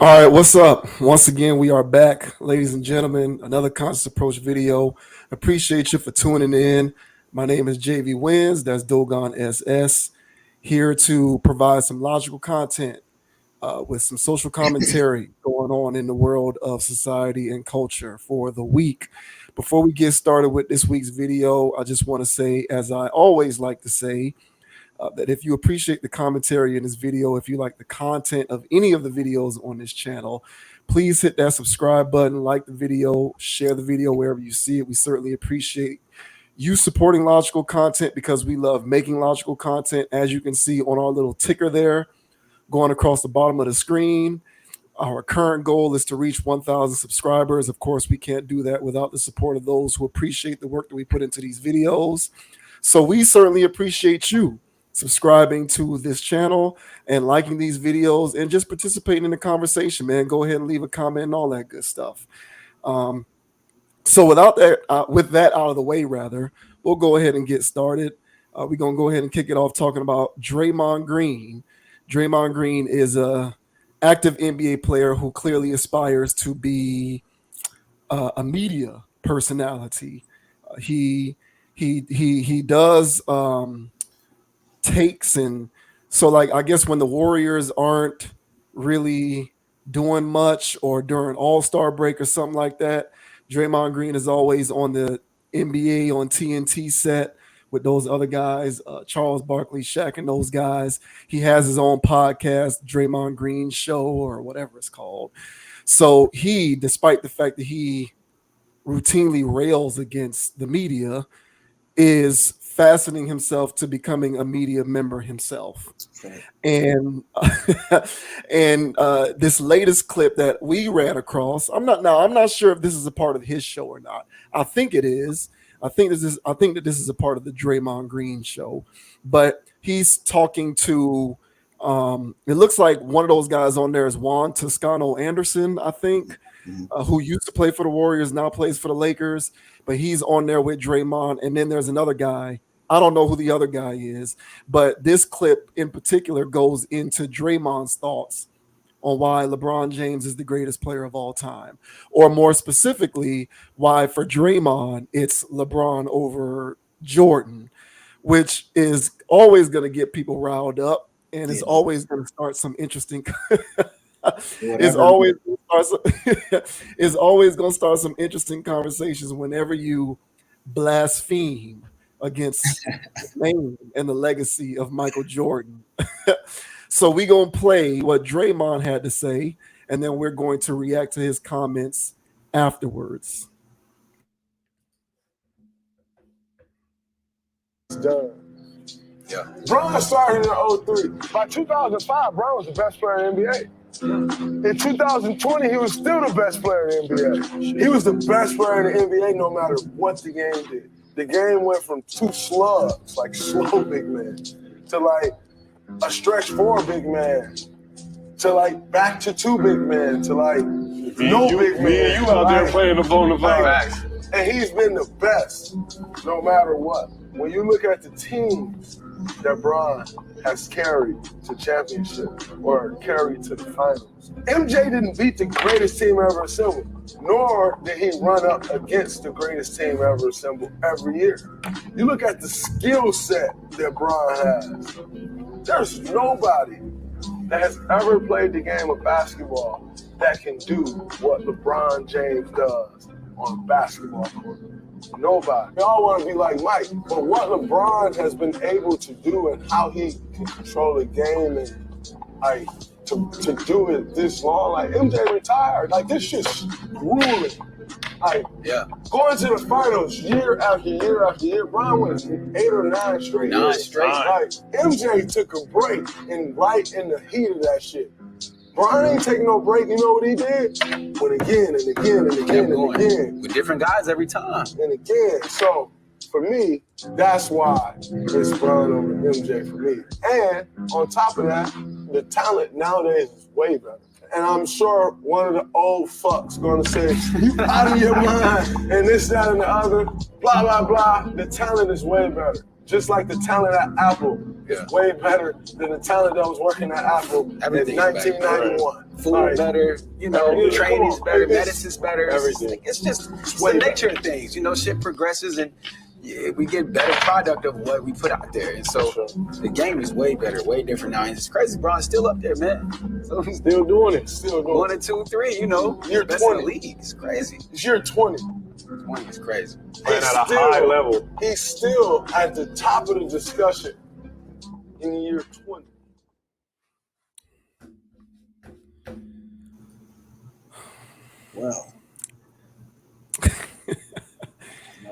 All right, what's up? Once again, we are back, ladies and gentlemen. Another Conscious Approach video. Appreciate you for tuning in. My name is JV Wins. That's Dogon SS. Here to provide some logical content with some social commentary going on in the world of society and culture for the week. Before we get started with this week's video, I just want to say, as I always like to say, that if you appreciate the commentary in this video, if you like the content of any of the videos on this channel, please hit that subscribe button, like the video, share the video wherever you see it. We certainly appreciate you supporting logical content because we love making logical content. As you can see on our little ticker there, going across the bottom of the screen, our current goal is to reach 1,000 subscribers. Of course, we can't do that without the support of those who appreciate the work that we put into these videos. So we certainly appreciate you subscribing to this channel and liking these videos and just participating in the conversation, man. Go ahead and leave a comment and all that good stuff. So with that out of the way, rather, we'll go ahead and get started. We're going to go ahead and kick it off talking about Draymond Green. Draymond Green is a active NBA player who clearly aspires to be a media personality. He does takes, and so like I guess when the Warriors aren't really doing much or during All-Star break or something like that, Draymond Green is always on the NBA on TNT set with those other guys, Charles Barkley, Shaq, and those guys. He has his own podcast, Draymond Green Show or whatever it's called. So he, despite the fact that he routinely rails against the media, is fastening himself to becoming a media member himself. Okay. And this latest clip that we ran across, I'm not sure if this is a part of his show or not. I think it is. I think that this is a part of the Draymond Green show. But he's talking to it looks like one of those guys on there is Juan Toscano Anderson, I think, who used to play for the Warriors, now plays for the Lakers. But he's on there with Draymond. And then there's another guy. I don't know who the other guy is, but this clip in particular goes into Draymond's thoughts on why LeBron James is the greatest player of all time, or more specifically, why for Draymond it's LeBron over Jordan, which is always going to get people riled up and is always going to start some interesting. Is always going to start some interesting conversations whenever you blaspheme against the name and the legacy of Michael Jordan. So we're going to play what Draymond had to say, and then we're going to react to his comments afterwards. It's done. Yeah. Bron started in 03. By 2005, Bron was the best player in the NBA. In 2020, he was still the best player in the NBA. He was the best player in the NBA no matter what the game did. The game went from two slugs, like slow big man, to like a stretch four big man, to like back to two big men, to like no big man. You out there playing the bona fide. And he's been the best no matter what. When you look at the teams that Bron has carried to championship or carried to the finals, MJ didn't beat the greatest team ever assembled, nor did he run up against the greatest team ever assembled every year. You look at the skill set that Bron has. There's nobody that has ever played the game of basketball that can do what LeBron James does on a basketball court. Nobody. We all want to be like Mike, but what LeBron has been able to do and how he can control the game and like to do it this long, like MJ retired, like this shit's grueling. Like going to the finals year after year after year. Bron went 8 or 9 straight years. Like MJ took a break and right in the heat of that shit. Bron ain't taking no break. You know what he did? Went again and again and again and again. With different guys every time. And again. So for me, that's why it's Bron over MJ for me. And on top of that, the talent nowadays is way better. And I'm sure one of the old fucks going to say, you out of your mind, and this, that, and the other, blah, blah, blah. The talent is way better. Just like the talent at Apple is way better than the talent that was working at Apple in 1991. Food better, training's better, medicine's better. Everything. It's the nature of things. Shit progresses and we get better product of what we put out there. And so the game is way better, way different now. And it's crazy. Bron's still up there, man. So he's still doing it. Still doing 1 and 2, 3, Year best 20. in the league. It's crazy. It's year 20. 20 is crazy. Playing at a high level. He's still at the top of the discussion in year 20. Well.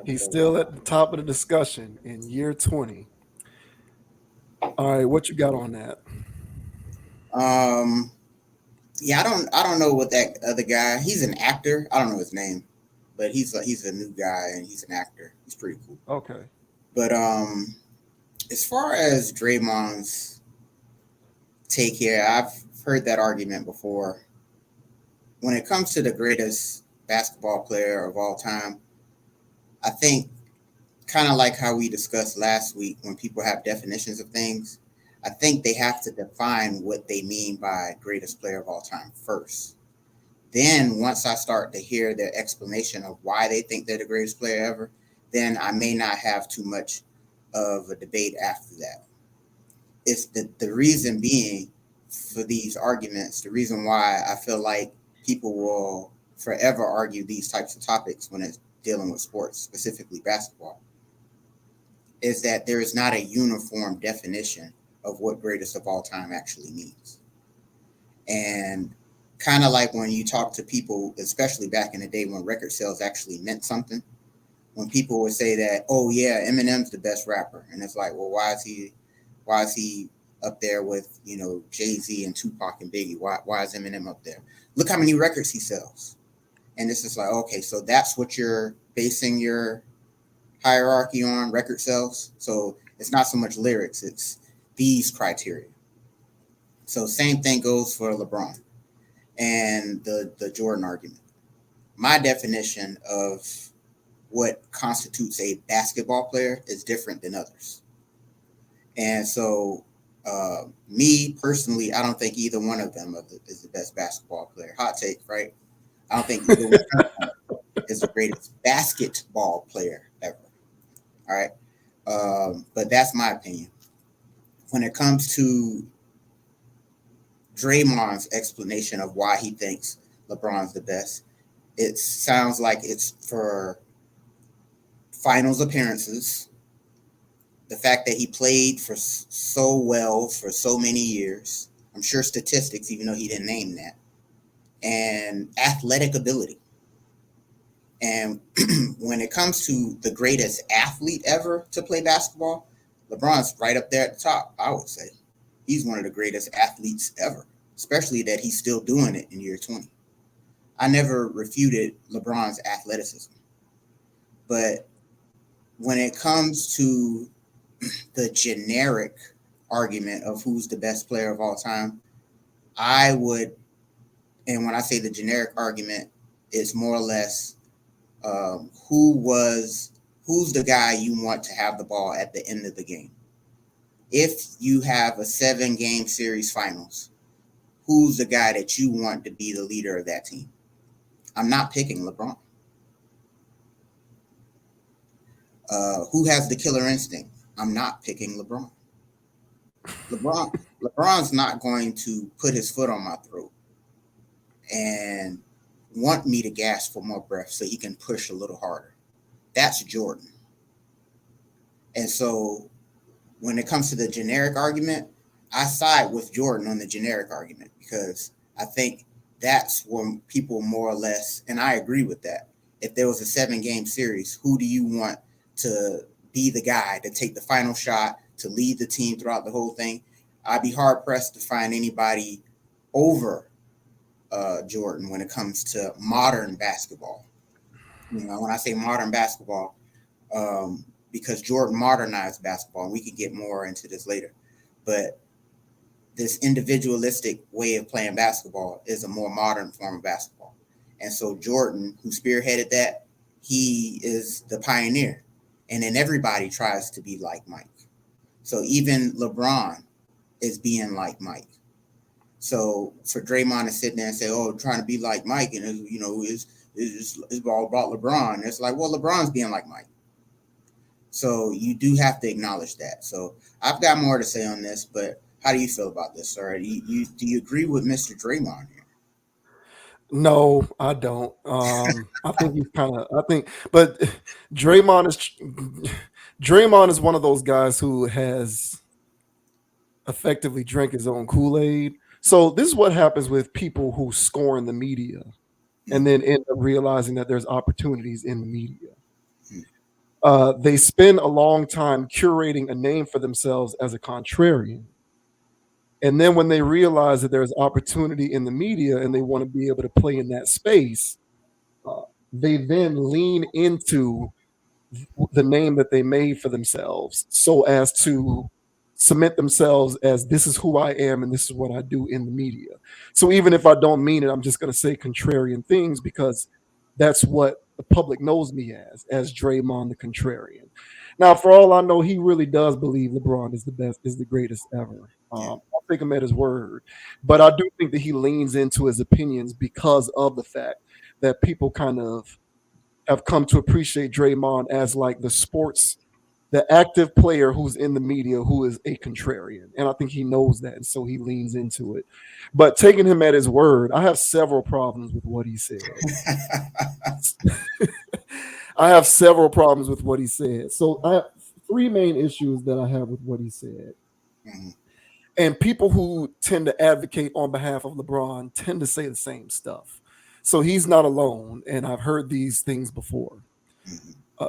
He's still at the top of the discussion in year 20. All right, what you got on that? Yeah, I don't know what that other guy. He's an actor. I don't know his name, but he's a new guy and he's an actor. He's pretty cool. Okay. But as far as Draymond's take here, I've heard that argument before. When it comes to the greatest basketball player of all time, I think kind of like how we discussed last week, when people have definitions of things, I think they have to define what they mean by greatest player of all time first. Then once I start to hear their explanation of why they think they're the greatest player ever, then I may not have too much of a debate after that. It's the reason being for these arguments, the reason why I feel like people will forever argue these types of topics when it's dealing with sports, specifically basketball, is that there is not a uniform definition of what greatest of all time actually means. And kind of like when you talk to people, especially back in the day when record sales actually meant something, when people would say that, oh yeah, Eminem's the best rapper. And it's like, well, why is he up there with, Jay-Z and Tupac and Biggie? Why is Eminem up there? Look how many records he sells. And it's just like, okay, so that's what you're basing your hierarchy on, record sales. So it's not so much lyrics, it's these criteria. So same thing goes for LeBron and the Jordan argument. My definition of what constitutes a basketball player is different than others. And so me personally, I don't think either one of them is the best basketball player. Hot take, right? I don't think either one of them is the greatest basketball player ever. All right. But that's my opinion. When it comes to Draymond's explanation of why he thinks LeBron's the best, it sounds like it's for finals appearances, the fact that he played for so well for so many years, I'm sure statistics, even though he didn't name that, and athletic ability. And when it comes to the greatest athlete ever to play basketball, LeBron's right up there at the top, I would say. He's one of the greatest athletes ever, especially that he's still doing it in year 20. I never refuted LeBron's athleticism. But when it comes to the generic argument of who's the best player of all time, I would, and when I say the generic argument, it's more or less who's the guy you want to have the ball at the end of the game. If you have a 7-game series finals, who's the guy that you want to be the leader of that team? I'm not picking LeBron. Who has the killer instinct? I'm not picking LeBron. LeBron's not going to put his foot on my throat and want me to gasp for more breath so he can push a little harder. That's Jordan. And so when it comes to the generic argument, I side with Jordan on the generic argument because I think that's when people more or less, and I agree with that. If there was a 7-game series, who do you want to be the guy to take the final shot, to lead the team throughout the whole thing? I'd be hard pressed to find anybody over Jordan when it comes to modern basketball. When I say modern basketball, because Jordan modernized basketball, and we can get more into this later, but this individualistic way of playing basketball is a more modern form of basketball. And so Jordan, who spearheaded that, he is the pioneer. And then everybody tries to be like Mike. So even LeBron is being like Mike. So for Draymond to sit there and say, "Oh, trying to be like Mike," and it's all about LeBron. It's like, well, LeBron's being like Mike. So you do have to acknowledge that. So I've got more to say on this, but how do you feel about this, sir? Do you agree with Mr. Draymond here? No, I don't. I think he's but Draymond is one of those guys who has effectively drank his own Kool-Aid. So this is what happens with people who score in the media and then end up realizing that there's opportunities in the media. They spend a long time curating a name for themselves as a contrarian. And then when they realize that there's opportunity in the media and they want to be able to play in that space, they then lean into the name that they made for themselves so as to cement themselves as this is who I am and this is what I do in the media. So even if I don't mean it, I'm just going to say contrarian things because that's what the public knows me as Draymond the contrarian. Now, for all I know, he really does believe LeBron is the greatest ever. I'll take him at his word, but I do think that he leans into his opinions because of the fact that people kind of have come to appreciate Draymond as like the active player who's in the media who is a contrarian. And I think he knows that. And so he leans into it. But taking him at his word, I have several problems with what he said. I have several problems with what he said. So I have three main issues that I have with what he said. Mm-hmm. And people who tend to advocate on behalf of LeBron tend to say the same stuff. So he's not alone, and I've heard these things before.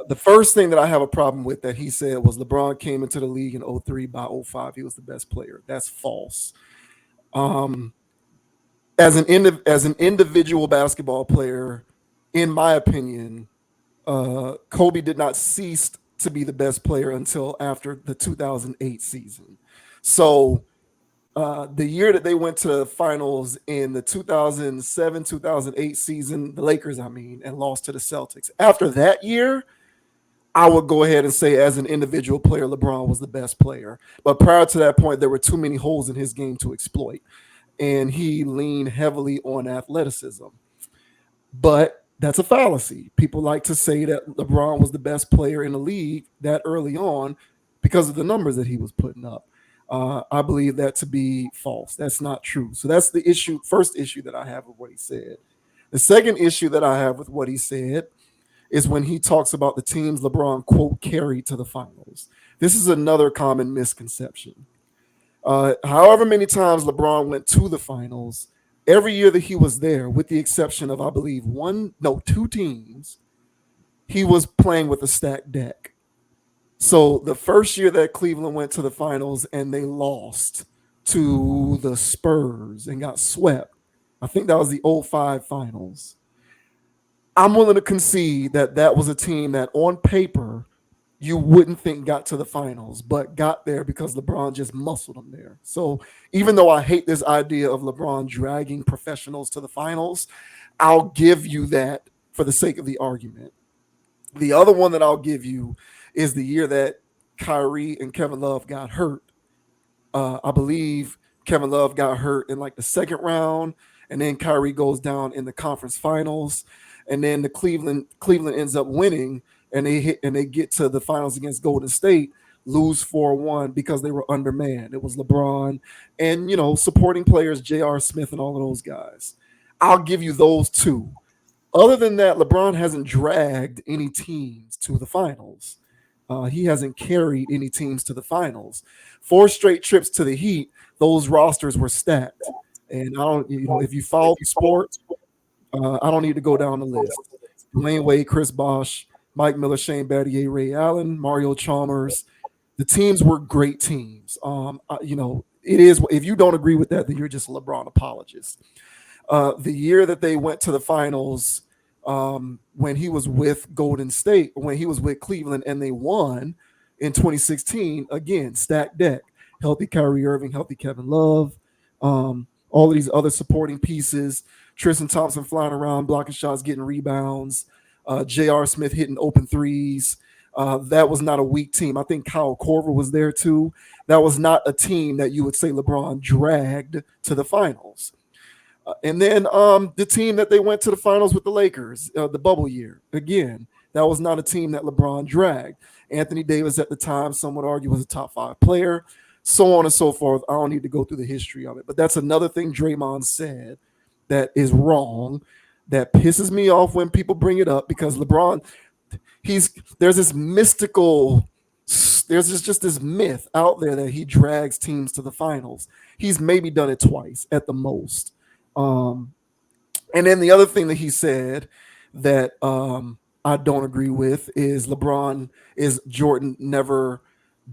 The first thing that I have a problem with that he said was LeBron came into the league in 2003. By 2005, he was the best player. That's false. As an individual basketball player, in my opinion, Kobe did not cease to be the best player until after the 2008 season. So the year that they went to finals in the 2007-2008 season, the Lakers, and lost to the Celtics. After that year, I would go ahead and say as an individual player, LeBron was the best player. But prior to that point, there were too many holes in his game to exploit. And he leaned heavily on athleticism. But that's a fallacy. People like to say that LeBron was the best player in the league that early on because of the numbers that he was putting up. I believe that to be false. That's not true. So that's the first issue that I have with what he said. The second issue that I have with what he said is when he talks about the teams LeBron, quote, carried to the finals. This is another common misconception. However many times LeBron went to the finals, every year that he was there, with the exception of, I believe, two teams, he was playing with a stacked deck. So the first year that Cleveland went to the finals and they lost to the Spurs and got swept, I think that was the 2005 finals. I'm willing to concede that that was a team that on paper you wouldn't think got to the finals, but got there because LeBron just muscled them there. So even though I hate this idea of LeBron dragging professionals to the finals, I'll give you that for the sake of the argument. The other one that I'll give you is the year that Kyrie and Kevin Love got hurt. I believe Kevin Love got hurt in like the second round, and then Kyrie goes down in the conference finals, and then the Cleveland ends up winning, and they get to the finals against Golden State, lose 4-1 because they were undermanned. It was LeBron and supporting players, J.R. Smith and all of those guys. I'll give you those two. Other than that, LeBron hasn't dragged any teams to the finals. He hasn't carried any teams to the finals. 4 straight trips to the Heat, those rosters were stacked. And I don't, if you follow the sport, I don't need to go down the list. Dwayne Wade, Chris Bosh, Mike Miller, Shane Battier, Ray Allen, Mario Chalmers. The teams were great teams. It is. If you don't agree with that, then you're just a LeBron apologist. The year that they went to the finals, when he was with Golden State, when he was with Cleveland, and they won in 2016, again, stacked deck, healthy Kyrie Irving, healthy Kevin Love, all of these other supporting pieces, Tristan Thompson flying around, blocking shots, getting rebounds, J.R. Smith hitting open threes. That was not a weak team. I think Kyle Korver was there too. That was not a team that you would say LeBron dragged to the finals. And then the team that they went to the finals with the Lakers, the bubble year, again, that was not a team that LeBron dragged. Anthony Davis at the time, some would argue, was a top 5 player, so on and so forth. I don't need to go through the history of it. But that's another thing Draymond said that is wrong, that pisses me off when people bring it up, because LeBron, there's this mythical, there's just this myth out there that he drags teams to the finals. He's maybe done it twice at the most. And then the other thing that he said that I don't agree with is Jordan never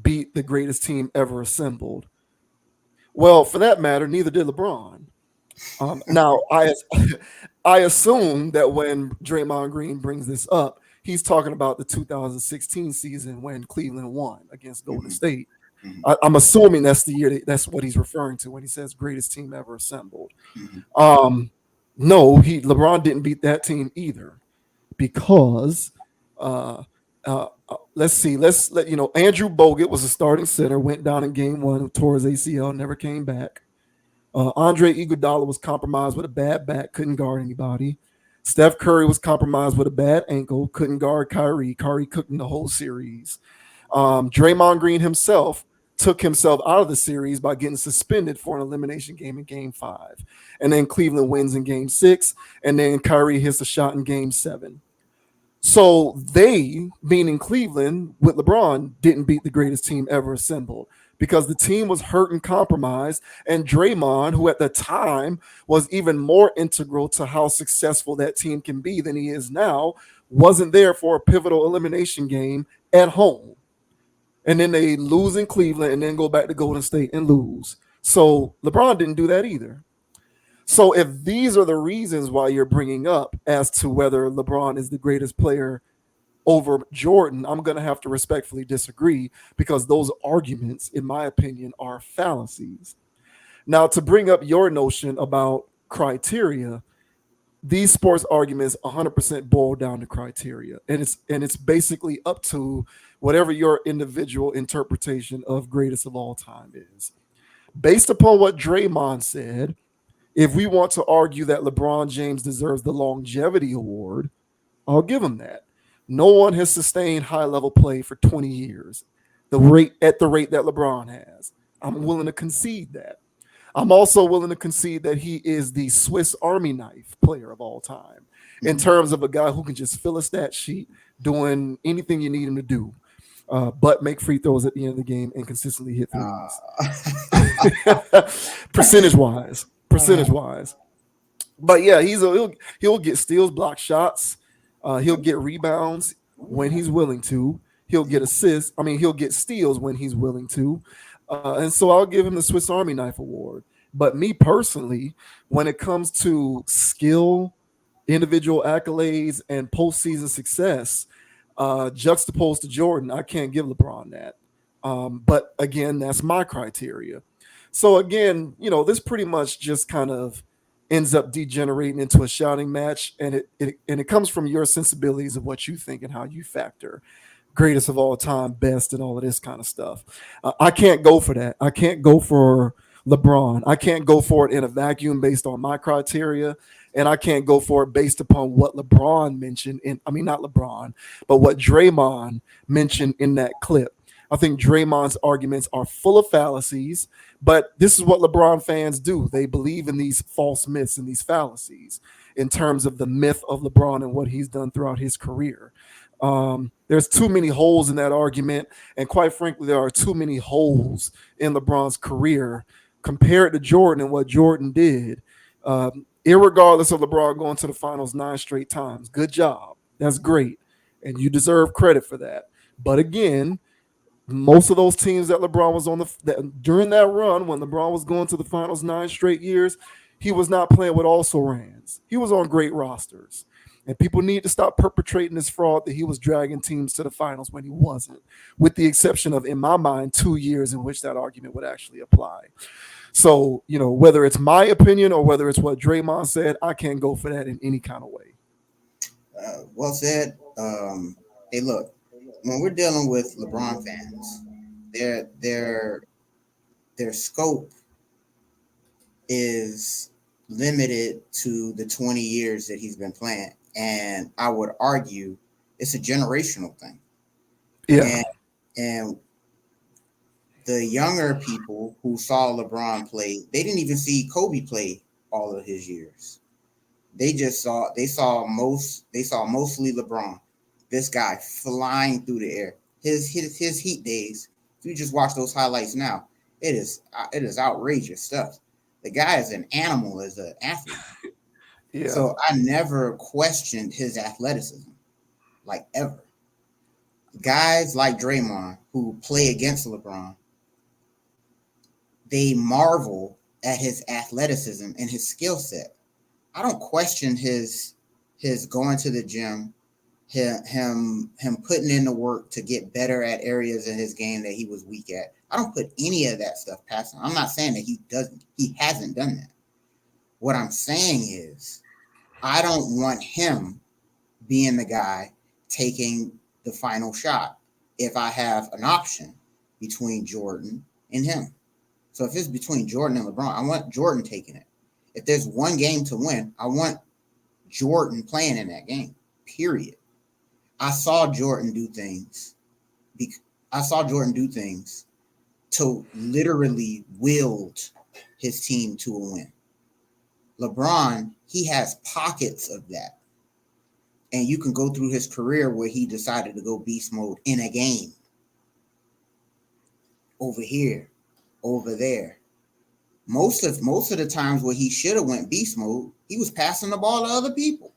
beat the greatest team ever assembled. Well, for that matter, neither did LeBron. Now, I assume that when Draymond Green brings this up, he's talking about the 2016 season when Cleveland won against Golden State. I'm assuming that's the year that's what he's referring to when he says greatest team ever assembled. No, LeBron didn't beat that team either, because let's see, Andrew Bogut was a starting center, went down in game 1, tore his ACL, never came back. Andre Iguodala was compromised with a bad back, couldn't guard anybody. Steph Curry was compromised with a bad ankle, couldn't guard Kyrie. Kyrie cooked in the whole series. Draymond Green himself took himself out of the series by getting suspended for an elimination game in game 5. And then Cleveland wins in game 6. And then Kyrie hits a shot in game 7. So they, meaning Cleveland with LeBron, didn't beat the greatest team ever assembled, because the team was hurt and compromised. And Draymond, who at the time was even more integral to how successful that team can be than he is now, wasn't there for a pivotal elimination game at home. And then they lose in Cleveland and then go back to Golden State and lose. So LeBron didn't do that either. So if these are the reasons why you're bringing up as to whether LeBron is the greatest player over Jordan, I'm going to have to respectfully disagree, because those arguments, in my opinion, are fallacies. Now, to bring up your notion about criteria, these sports arguments 100% boil down to criteria, and it's basically up to whatever your individual interpretation of greatest of all time is. Based upon what Draymond said, if we want to argue that LeBron James deserves the longevity award, I'll give him that. No one has sustained high-level play for 20 years, at the rate that LeBron has. I'm willing to concede that. I'm also willing to concede that he is the Swiss Army knife player of all time, in terms of a guy who can just fill a stat sheet doing anything you need him to do, but make free throws at the end of the game and consistently hit threes. Percentage-wise. But yeah, he'll get steals, block shots. He'll get rebounds when he's willing to. He'll get assists. He'll get steals when he's willing to. And so I'll give him the Swiss Army Knife Award. But me personally, when it comes to skill, individual accolades, and postseason success, juxtaposed to Jordan, I can't give LeBron that. But again, that's my criteria. So again, this pretty much just kind of ends up degenerating into a shouting match, and it comes from your sensibilities of what you think and how you factor greatest of all time, best, and all of this kind of stuff. I can't go for that. I can't go for LeBron. I can't go for it in a vacuum based on my criteria, and I can't go for it based upon what LeBron mentioned not LeBron, but what Draymond mentioned in that clip. I think Draymond's arguments are full of fallacies, but this is what LeBron fans do. They believe in these false myths and these fallacies in terms of the myth of LeBron and what he's done throughout his career. There's too many holes in that argument, and quite frankly, there are too many holes in LeBron's career compared to Jordan and what Jordan did. Irregardless of LeBron going to the finals 9 straight times, good job. That's great, and you deserve credit for that. But again, most of those teams that LeBron was on during that run, when LeBron was going to the finals 9 straight years, he was not playing with also-rans. He was on great rosters. And people need to stop perpetrating this fraud that he was dragging teams to the finals when he wasn't, with the exception of, in my mind, 2 years in which that argument would actually apply. So, whether it's my opinion or whether it's what Draymond said, I can't go for that in any kind of way. Well said. Hey, look, when we're dealing with LeBron fans, their scope is limited to the 20 years that he's been playing, and I would argue it's a generational thing. Yeah. And the younger people who saw LeBron play, they didn't even see Kobe play all of his years. They saw mostly LeBron. This guy flying through the air. His Heat days. If you just watch those highlights now, it is outrageous stuff. The guy is an animal as an athlete. Yeah. So I never questioned his athleticism, like ever. Guys like Draymond who play against LeBron, they marvel at his athleticism and his skill set. I don't question his going to the gym, him putting in the work to get better at areas in his game that he was weak at. I don't put any of that stuff past him. I'm not saying that he hasn't done that. What I'm saying is I don't want him being the guy taking the final shot if I have an option between Jordan and him. So if it's between Jordan and LeBron, I want Jordan taking it. If there's one game to win, I want Jordan playing in that game, period. I saw Jordan do things. To literally wield his team to a win. LeBron, he has pockets of that. And you can go through his career where he decided to go beast mode in a game. Over here, over there. Most of the times where he should have went beast mode, he was passing the ball to other people.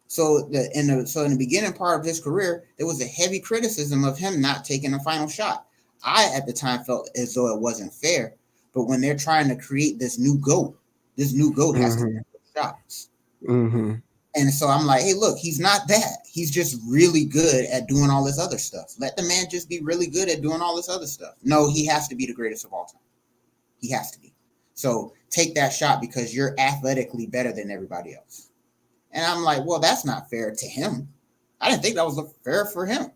So in the beginning part of his career, there was a heavy criticism of him not taking a final shot. I at the time felt as though it wasn't fair, but when they're trying to create this new GOAT has to take shots. Mm-hmm. And so I'm like, hey, look, he's not that. He's just really good at doing all this other stuff. Let the man just be really good at doing all this other stuff. No, he has to be the greatest of all time. He has to be. So take that shot because you're athletically better than everybody else. And I'm like, well, that's not fair to him. I didn't think that was fair for him.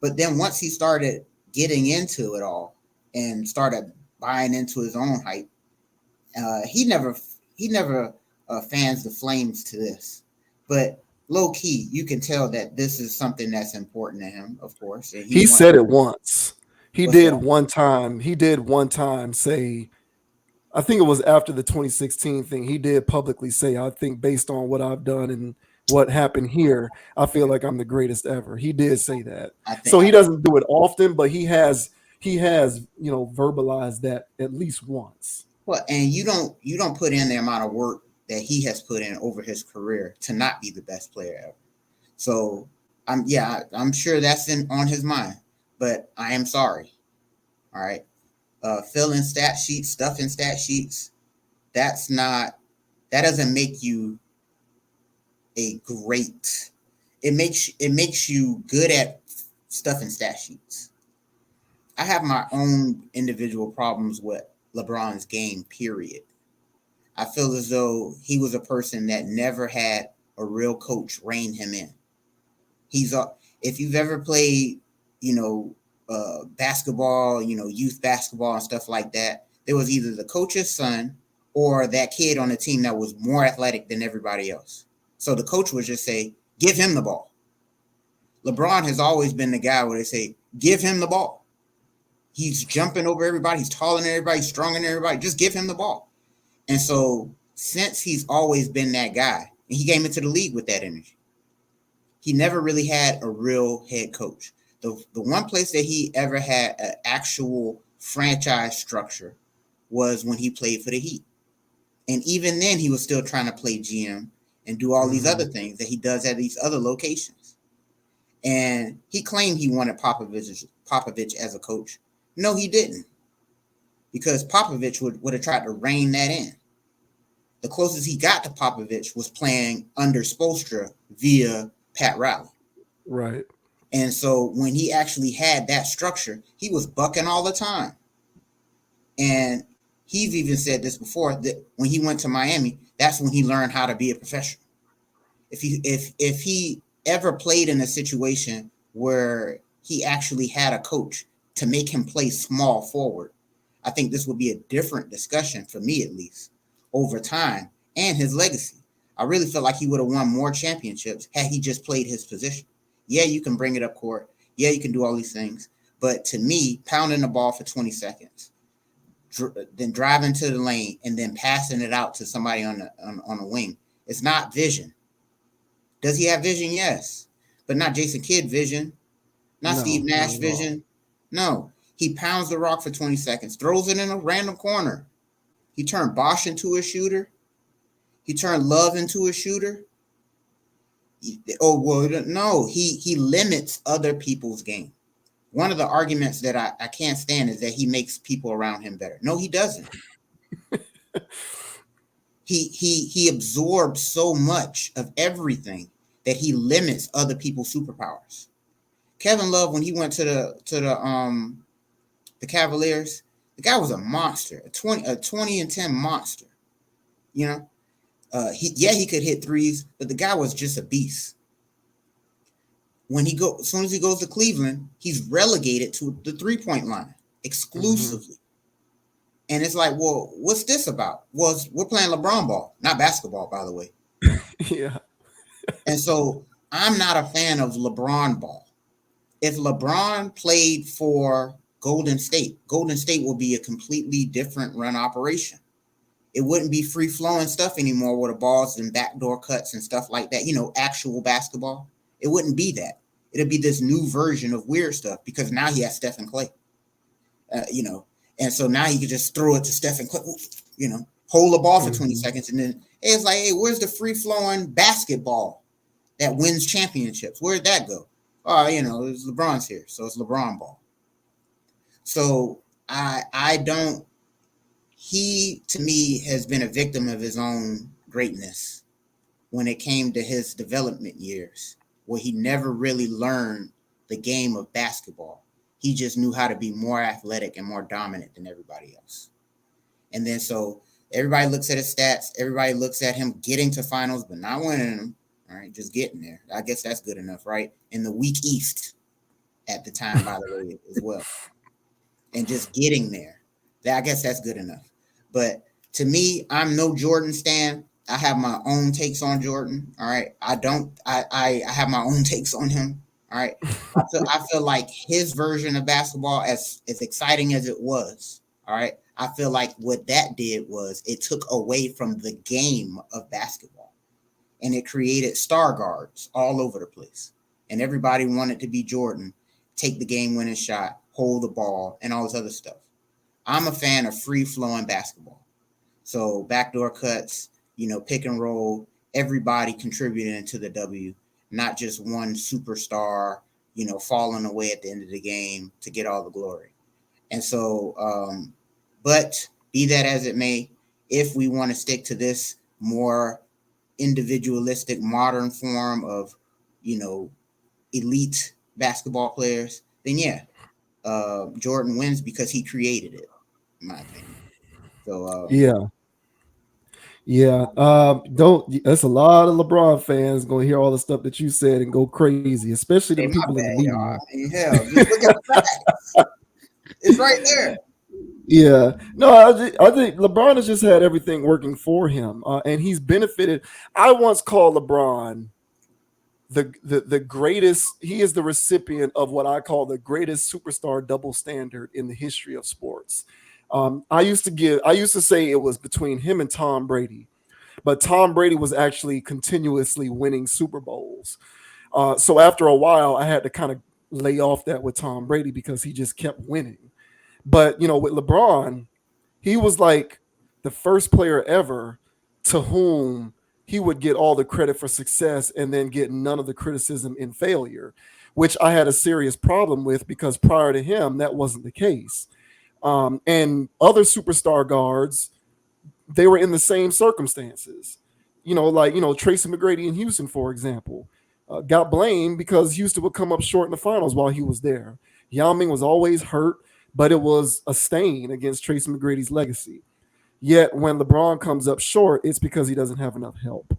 But then once he started getting into it all and started buying into his own hype, he never fans the flames to this. But low key, you can tell that this is something that's important to him, of course. And He said it once. He did one time say, I think it was after the 2016 thing, he did publicly say, I think based on what I've done and what happened here, I feel like I'm the greatest ever. He did say that. So he doesn't do it often, but he has, verbalized that at least once. Well, and you don't put in the amount of work that he has put in over his career to not be the best player ever. So I'm sure that's on his mind, but I am sorry. All right. Filling stat sheets, stuffing stat sheets, that doesn't make you a great. It makes you good at stuffing stat sheets. I have my own individual problems with LeBron's game, period. I feel as though he was a person that never had a real coach rein him in. If you've ever played, basketball, youth basketball and stuff like that, there was either the coach's son or that kid on the team that was more athletic than everybody else. So the coach would just say, give him the ball. LeBron has always been the guy where they say, give him the ball. He's jumping over everybody. He's taller than everybody, stronger than everybody. Just give him the ball. And so since he's always been that guy, and he came into the league with that energy, he never really had a real head coach. The one place that he ever had an actual franchise structure was when he played for the Heat. And even then, he was still trying to play GM and do all these other things that he does at these other locations. And he claimed he wanted Popovich as a coach. No, he didn't. Because Popovich would have tried to rein that in. The closest he got to Popovich was playing under Spoelstra via Pat Riley. Right. And so when he actually had that structure, he was bucking all the time. And he's even said this before, that when he went to Miami, that's when he learned how to be a professional. If he ever played in a situation where he actually had a coach to make him play small forward, I think this would be a different discussion, for me at least, over time and his legacy. I really feel like he would have won more championships had he just played his position. Yeah, you can bring it up court. Yeah, you can do all these things. But to me, pounding the ball for 20 seconds, then driving to the lane and then passing it out to somebody on a wing, it's not vision. Does he have vision? Yes. But not Jason Kidd vision, not Steve Nash vision. No. He pounds the rock for 20 seconds, throws it in a random corner. He turned Bosch into a shooter. He turned Love into a shooter. He limits other people's game. One of the arguments that I can't stand is that he makes people around him better. No, he doesn't. he absorbs so much of everything that he limits other people's superpowers. Kevin Love, when he went to the Cavaliers, the guy was a monster, a 20 and 10 monster. You know, he could hit threes, but the guy was just a beast. As soon as he goes to Cleveland, he's relegated to the 3-point line exclusively. Mm-hmm. And it's like, well, what's this about? Well, we're playing LeBron ball, not basketball, by the way. Yeah. And so I'm not a fan of LeBron ball. If LeBron played for Golden State would be a completely different run operation. It wouldn't be free-flowing stuff anymore with the balls and backdoor cuts and stuff like that, actual basketball. It wouldn't be that. It'd be this new version of weird stuff because now he has Steph and Clay, and so now he could just throw it to Steph and Clay, hold the ball for 20 seconds. And then it's like, hey, where's the free-flowing basketball that wins championships? Where'd that go? Oh, it's LeBron's here, so it's LeBron ball. So he, to me, has been a victim of his own greatness when it came to his development years, where he never really learned the game of basketball. He just knew how to be more athletic and more dominant than everybody else. And then so everybody looks at his stats. Everybody looks at him getting to finals, but not winning them. All right, just getting there. I guess that's good enough, right? In the weak East at the time, by the way, as well. And just getting there. I guess that's good enough. But to me, I'm no Jordan stan. I have my own takes on Jordan. All right. I have my own takes on him. All right. I feel like his version of basketball, as exciting as it was, all right, I feel like what that did was it took away from the game of basketball. And it created star guards all over the place. And everybody wanted to be Jordan, take the game-winning shot, hold the ball, and all this other stuff. I'm a fan of free-flowing basketball. So backdoor cuts, pick and roll, everybody contributing to the W, not just one superstar, falling away at the end of the game to get all the glory. And so, but be that as it may, if we want to stick to this more individualistic modern form of, elite basketball players, then yeah, Jordan wins because he created it, in my opinion. So Yeah. That's a lot of LeBron fans gonna hear all the stuff that you said and go crazy, especially the people in the media. Y'all. I mean, hell, just look at the facts. It's right there. Yeah, no, I think LeBron has just had everything working for him, and he's benefited. I once called LeBron the greatest. He is the recipient of what I call the greatest superstar double standard in the history of sports. I used to say it was between him and Tom Brady, but Tom Brady was actually continuously winning Super Bowls. So after a while, I had to kind of lay off that with Tom Brady because he just kept winning. But with LeBron, he was like the first player ever to whom he would get all the credit for success and then get none of the criticism in failure, which I had a serious problem with because prior to him, that wasn't the case. And other superstar guards, they were in the same circumstances. Tracy McGrady in Houston, for example, got blamed because Houston would come up short in the finals while he was there. Yao Ming was always hurt, but it was a stain against Tracy McGrady's legacy. Yet when LeBron comes up short, it's because he doesn't have enough help.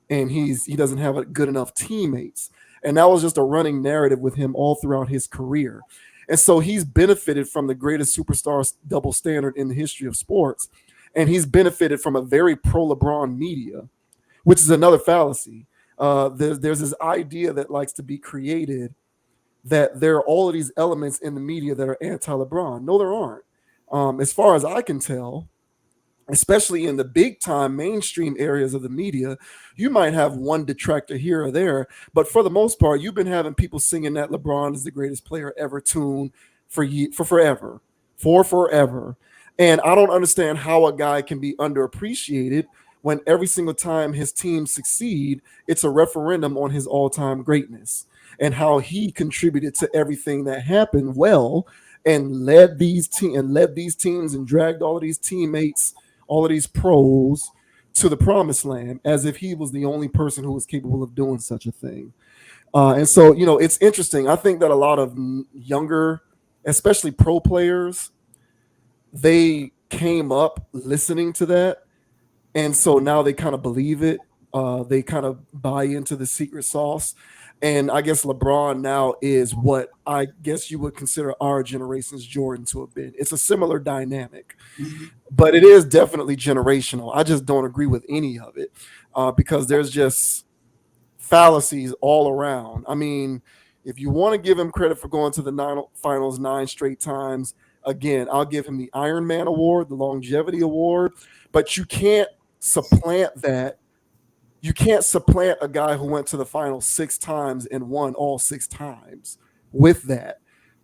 And he doesn't have good enough teammates. And that was just a running narrative with him all throughout his career. And so he's benefited from the greatest superstar double standard in the history of sports. And he's benefited from a very pro LeBron media, which is another fallacy. There's this idea that likes to be created that there are all of these elements in the media that are anti-LeBron. No, there aren't. As far as I can tell, especially in the big time mainstream areas of the media, you might have one detractor here or there, but for the most part, you've been having people singing that LeBron is the greatest player ever tune for forever. And I don't understand how a guy can be underappreciated when every single time his team succeed, it's a referendum on his all-time greatness and how he contributed to everything that happened well and led these teams and dragged all of these teammates, all of these pros to the promised land as if he was the only person who was capable of doing such a thing. And so, it's interesting. I think that a lot of younger, especially pro players, they came up listening to that. And so now they kind of believe it. They kind of buy into the secret sauce. And I guess LeBron now is what I guess you would consider our generation's Jordan to have been. It's a similar dynamic, but it is definitely generational. I just don't agree with any of it because there's just fallacies all around. I mean, if you want to give him credit for going to the finals 9 straight times, again, I'll give him the Iron Man Award, the Longevity Award, but you can't supplant that. You can't supplant a guy who went to the final 6 times and won all 6 times with that.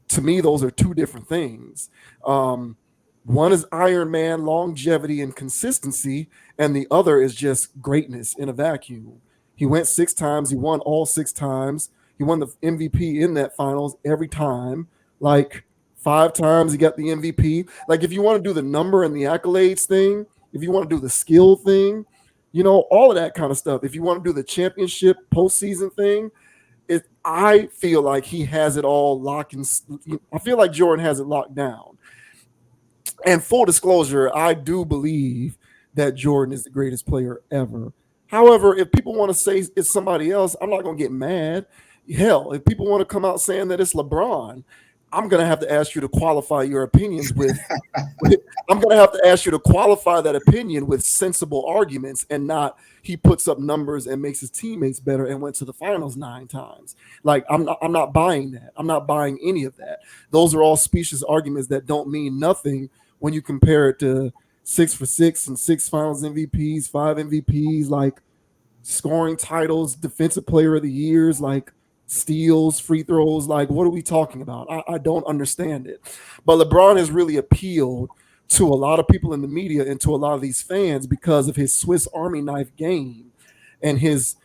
To me, those are 2 different things. One is Iron Man, longevity and consistency, and the other is just greatness in a vacuum. He went 6 times. He won all 6 times. He won the MVP in that finals every time. Like 5 times he got the MVP. Like if you want to do the number and the accolades thing, if you want to do the skill thing, all of that kind of stuff. If you want to do the championship postseason thing, I feel like he has it all locked in. I feel like Jordan has it locked down. And full disclosure, I do believe that Jordan is the greatest player ever. However, if people want to say it's somebody else, I'm not going to get mad. Hell, if people want to come out saying that it's LeBron, I'm going to have to ask you to qualify your opinions with I'm going to have to ask you to qualify that opinion with sensible arguments and not he puts up numbers and makes his teammates better and went to the finals 9 times. Like I'm not buying that. I'm not buying any of that. Those are all specious arguments that don't mean nothing when you compare it to 6 for 6 and 6 finals MVPs, 5 MVPs, like scoring titles, defensive player of the years, like steals, free throws. Like, what are we talking about? I don't understand it. But LeBron has really appealed to a lot of people in the media and to a lot of these fans because of his Swiss Army knife game and his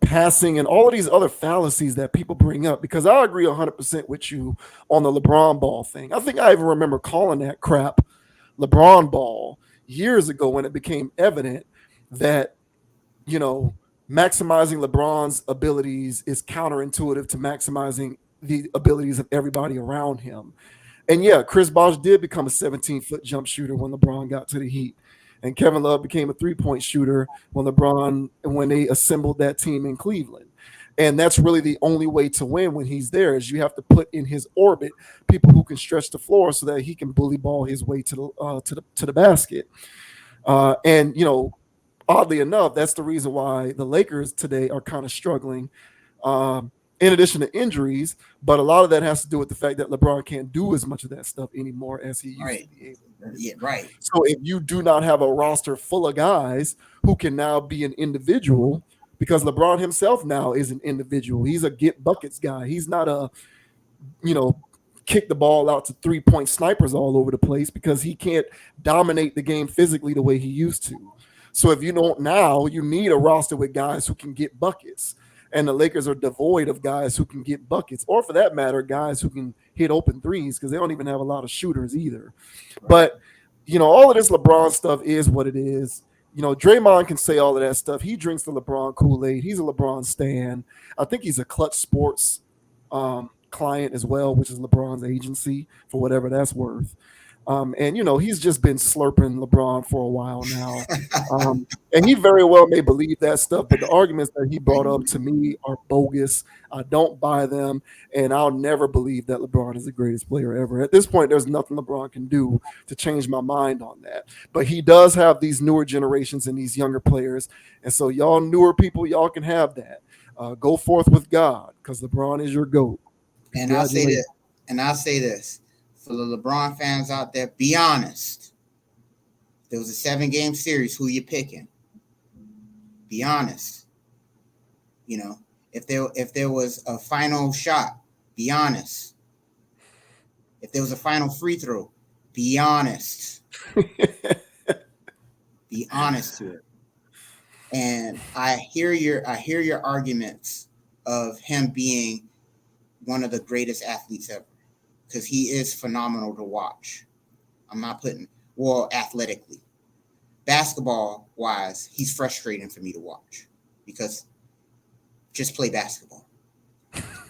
passing and all of these other fallacies that people bring up. Because I agree 100% with you on the LeBron ball thing. I think I even remember calling that crap LeBron ball years ago when it became evident that, maximizing LeBron's abilities is counterintuitive to maximizing the abilities of everybody around him. And yeah, Chris Bosh did become a 17-foot jump shooter when LeBron got to the Heat. And Kevin Love became a 3-point shooter when they assembled that team in Cleveland. And that's really the only way to win when he's there is you have to put in his orbit people who can stretch the floor so that he can bully ball his way to the basket. And oddly enough, that's the reason why the Lakers today are kind of struggling, in addition to injuries. But a lot of that has to do with the fact that LeBron can't do as much of that stuff anymore as he used to be able to. Yeah, right. So if you do not have a roster full of guys who can now be an individual, because LeBron himself now is an individual. He's a get buckets guy. He's not a, kick the ball out to 3-point snipers all over the place because he can't dominate the game physically the way he used to. So if you don't now, you need a roster with guys who can get buckets. And the Lakers are devoid of guys who can get buckets, or for that matter, guys who can hit open threes because they don't even have a lot of shooters either. But, all of this LeBron stuff is what it is. Draymond can say all of that stuff. He drinks the LeBron Kool-Aid. He's a LeBron stan. I think he's a Clutch Sports client as well, which is LeBron's agency for whatever that's worth. And he's just been slurping LeBron for a while now. And he very well may believe that stuff, but the arguments that he brought up to me are bogus. I don't buy them, and I'll never believe that LeBron is the greatest player ever. At this point, there's nothing LeBron can do to change my mind on that. But he does have these newer generations and these younger players, and so y'all newer people, y'all can have that. Go forth with God, because LeBron is your GOAT. And I'll say this for the LeBron fans out there: be honest. There was a 7-game series. Who you picking? Be honest. If there was a final shot, be honest. If there was a final free throw, be honest. Be honest to it. And I hear your arguments of him being one of the greatest athletes ever, because he is phenomenal to watch. I'm not athletically. Basketball wise, he's frustrating for me to watch, because just play basketball.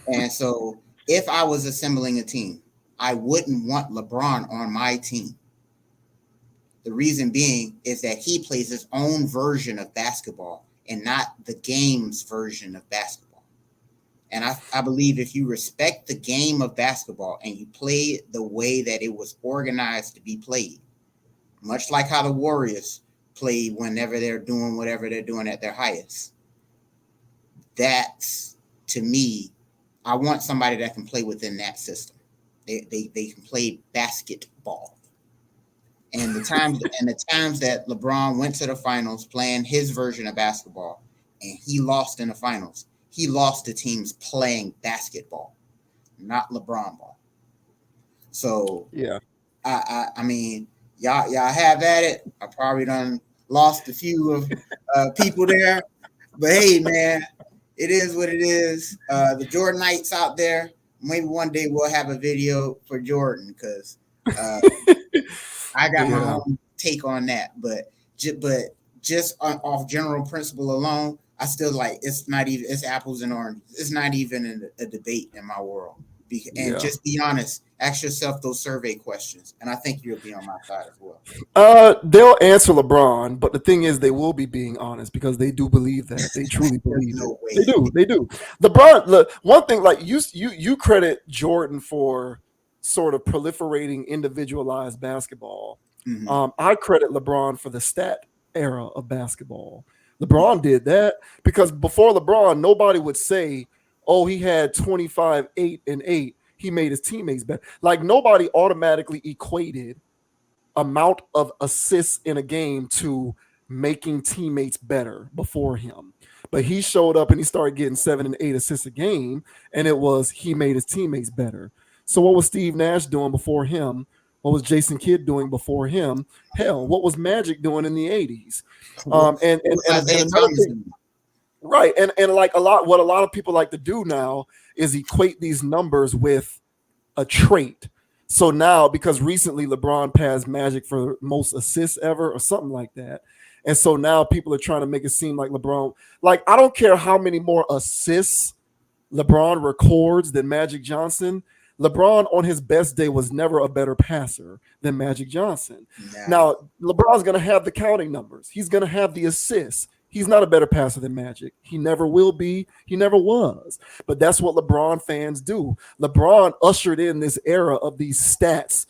And so if I was assembling a team, I wouldn't want LeBron on my team. The reason being is that he plays his own version of basketball and not the game's version of basketball. And I believe if you respect the game of basketball and you play it the way that it was organized to be played, much like how the Warriors play whenever they're doing whatever they're doing at their highest, that's, to me, I want somebody that can play within that system. They can play basketball. And the times that LeBron went to the finals playing his version of basketball and he lost in the finals, he lost to teams playing basketball, not LeBron ball. So yeah, I mean, y'all have at it. I probably done lost a few of people there, but hey, man, it is what it is. The Jordanites out there, maybe one day we'll have a video for Jordan, because I got my own take on that. But just off general principle alone, I still like it's apples and oranges. It's not even a debate in my world. Just be honest. Ask yourself those survey questions, and I think you'll be on my side as well. They'll answer LeBron, but the thing is, they will be being honest, because they do believe that. They truly believe it. They do. LeBron, look, one thing, like you credit Jordan for sort of proliferating individualized basketball. Mm-hmm. I credit LeBron for the stat era of basketball. LeBron did that, because before LeBron, nobody would say, oh, he had 25, 8, and 8. He made his teammates better. Like, nobody automatically equated amount of assists in a game to making teammates better before him. But he showed up and he started getting 7 and 8 assists a game, and it was he made his teammates better. So what was Steve Nash doing before him? What was Jason Kidd doing before him? Hell, what was Magic doing in the 80s? And another thing, right, and like what a lot of people like to do now is equate these numbers with a trait. So now, because recently LeBron passed Magic for most assists ever or something like that, and so now people are trying to make it seem like LeBron, like, I don't care how many more assists LeBron records than Magic Johnson. LeBron on his best day was never a better passer than Magic Johnson. Yeah. Now, LeBron's going to have the counting numbers. He's going to have the assists. He's not a better passer than Magic. He never will be. He never was. But that's what LeBron fans do. LeBron ushered in this era of these stats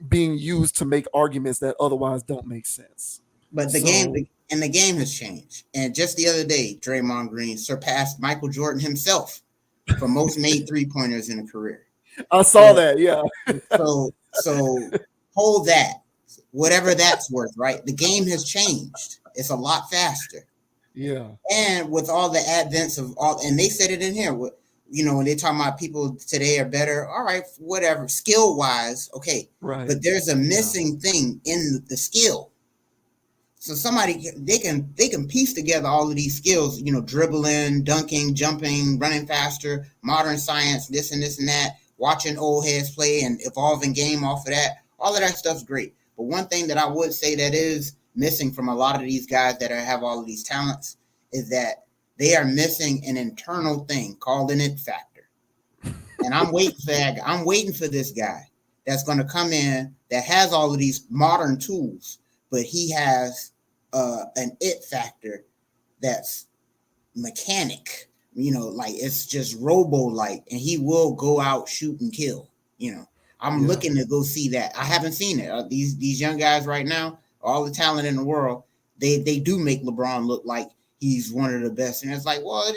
being used to make arguments that otherwise don't make sense. But the game has changed. And just the other day, Draymond Green surpassed Michael Jordan himself for most made three-pointers in a career. I saw that, yeah. So hold that, whatever that's worth, right? The game has changed. It's a lot faster. Yeah. And with all the advents of all, and they said it in here, when they talk about people today are better, all right, whatever, skill-wise, okay. Right. But there's a missing thing in the skill. So they can piece together all of these skills, dribbling, dunking, jumping, running faster, modern science, this and this and that, watching old heads play and evolving game off of that. All of that stuff's great. But one thing that I would say that is missing from a lot of these guys that have all of these talents is that they are missing an internal thing called an it factor. And I'm waiting for this guy that's going to come in that has all of these modern tools, but he has an it factor that's mechanic, like it's just robo-like, and he will go out, shoot, and kill. I'm looking to go see that. I haven't seen it. These young guys right now, all the talent in the world, they do make LeBron look like he's one of the best, and it's like, well,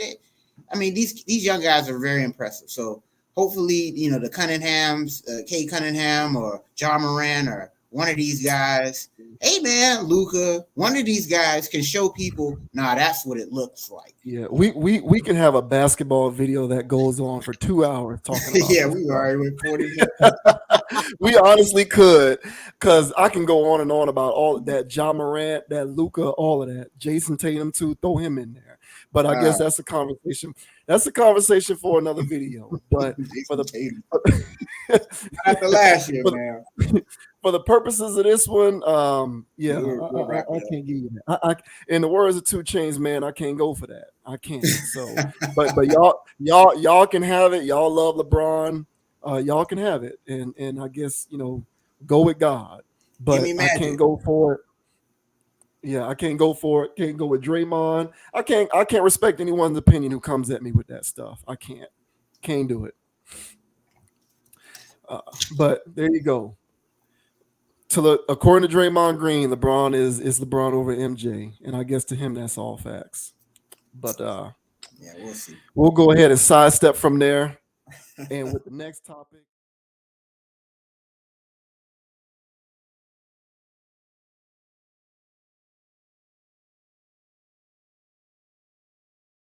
these young guys are very impressive. So hopefully, the Cunninghams, Kay Cunningham or John Moran or one of these guys, hey man, Luka, one of these guys can show people, that's what it looks like. Yeah, we can have a basketball video that goes on for 2 hours talking about yeah, we already went 40 minutes. We honestly could, because I can go on and on about all that, John Morant, that Luka, all of that. Jason Tatum too, throw him in there. But I guess that's a conversation. That's a conversation for another video. But for the after last year, man. For the purposes of this one, I can't give you that. I in the words of 2 Chainz, man, I can't go for that. I can't. So, but y'all can have it. Y'all love LeBron. Y'all can have it, and I guess go with God. But I can't go for it. Yeah, I can't go for it. Can't go with Draymond. I can't respect anyone's opinion who comes at me with that stuff. I can't do it. But there you go. According to Draymond Green, LeBron is LeBron over MJ, and I guess to him that's all facts. But we'll see. We'll go ahead and sidestep from there, and with the next topic.